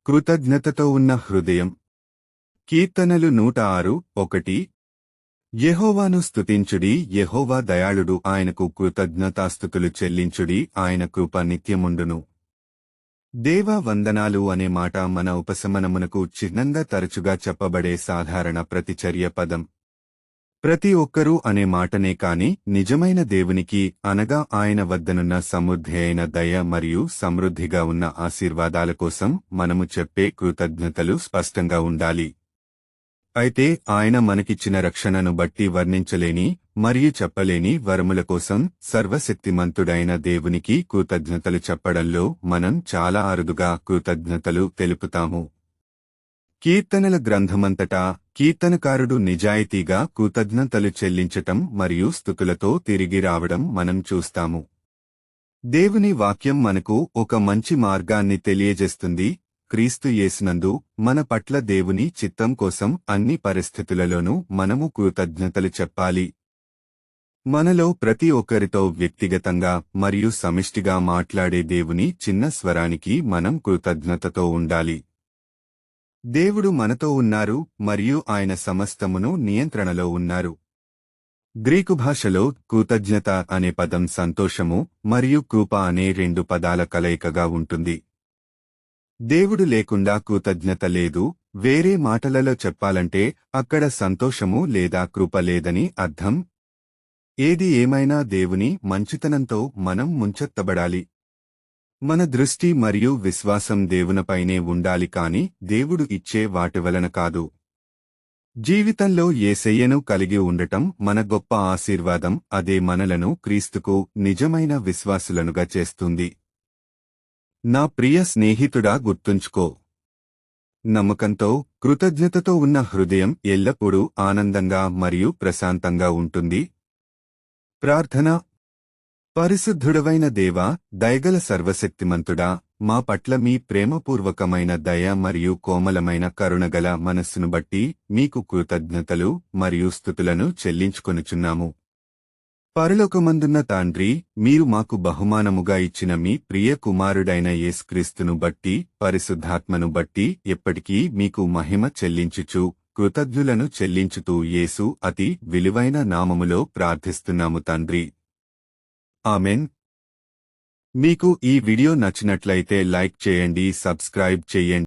కృతజ్ఞతతో ఉన్న హృదయం. కీర్తనలు 106:1. యెహోవాను స్తుతించుడి, యెహోవా దయాళుడు, ఆయనకు కృతజ్ఞతాస్తుతులు చెల్లించుడి, ఆయన కృప నిత్యముండును. దేవా వందనాలు అనే మాట మన ఉపశమనమునకు చిహ్నంగా తరచుగా చెప్పబడే సాధారణ ప్రతిచర్య పదం. ప్రతి ఒక్కరూ అనే మాటనే కాని నిజమైన దేవునికి, అనగా ఆయన వద్దనున్న సమృద్ధి అయిన దయ మరియు సమృద్ధిగా ఉన్న ఆశీర్వాదాల కోసం మనము చెప్పే కృతజ్ఞతలు స్పష్టంగా ఉండాలి. అయితే ఆయన మనకిచ్చిన రక్షణను బట్టి వర్ణించలేని మరియు చెప్పలేని వరముల కోసం సర్వశక్తిమంతుడైన దేవునికి కృతజ్ఞతలు చెప్పడంలో మనం చాలా అరుదుగా కృతజ్ఞతలు తెలుపుతాము. కీర్తనల గ్రంథమంతటా కీర్తనకారుడు నిజాయితీగా కృతజ్ఞతలు చెల్లించటం మరియు స్తుతులతో తిరిగి రావడం మనం చూస్తాము. దేవుని వాక్యం మనకు ఒక మంచి మార్గాన్ని తెలియజేస్తుంది. క్రీస్తు యేసునందు మన పట్ల దేవుని చిత్తం కోసం అన్ని పరిస్థితులలోనూ మనము కృతజ్ఞతలు చెప్పాలి. మనలో ప్రతి ఒక్కరితో వ్యక్తిగతంగా మరియు సమిష్టిగా మాట్లాడే దేవుని చిన్న స్వరానికి మనం కృతజ్ఞతతో ఉండాలి. దేవుడు మనతో ఉన్నారు మరియు ఆయన సమస్తమును నియంత్రణలో ఉన్నారు. గ్రీకు భాషలో కృతజ్ఞత అనే పదం సంతోషము మరియు కృప అనే రెండు పదాల కలయికగా ఉంటుంది. దేవుడు లేకుండా కృతజ్ఞత లేదు. వేరే మాటలలో చెప్పాలంటే అక్కడ సంతోషము లేదా కృప లేదని అర్థం. ఏది ఏమైనా దేవుని మంచితనంతో మనం ముంచెత్తబడాలి. మన దృష్టి మరియు విశ్వాసం దేవునిపైనే ఉండాలి కాని దేవుడు ఇచ్చే వాటి వలన కాదు. జీవితంలో యేసయ్యను కలిగి ఉండటం మన గొప్ప ఆశీర్వాదం. అదే మనలను క్రీస్తుకు నిజమైన విశ్వాసులనుగా చేస్తుంది. నా ప్రియ స్నేహితుడా, గుర్తుంచుకో, నమ్మకంతో, కృతజ్ఞతతో ఉన్న హృదయం ఎల్లప్పుడూ ఆనందంగా మరియు ప్రశాంతంగా ఉంటుంది. ప్రార్థన. పరిశుద్ధుడవైన దేవా, దయగల సర్వశక్తిమంతుడా, మా పట్ల మీ ప్రేమపూర్వకమైన దయ మరియు కోమలమైన కరుణగల మనస్సును బట్టి మీకు కృతజ్ఞతలు మరియు స్తుతులను చెల్లించుకొనుచున్నాము. పరలోకమందున్న తండ్రి, మీరు మాకు బహుమానముగా ఇచ్చిన మీ ప్రియ కుమారుడైన యేసుక్రీస్తును బట్టి, పరిశుద్ధాత్మను బట్టి ఎప్పటికీ మీకు మహిమ చెల్లించుచు, కృతజ్ఞులను చెల్లించుతూ యేసు అతి విలువైన నామములో ప్రార్థిస్తున్నాము తండ్రి. ఆమెన్. మీకు ఈ వీడియో నచ్చినట్లయితే లైక్ చేయండి, సబ్స్క్రైబ్ చేయండి.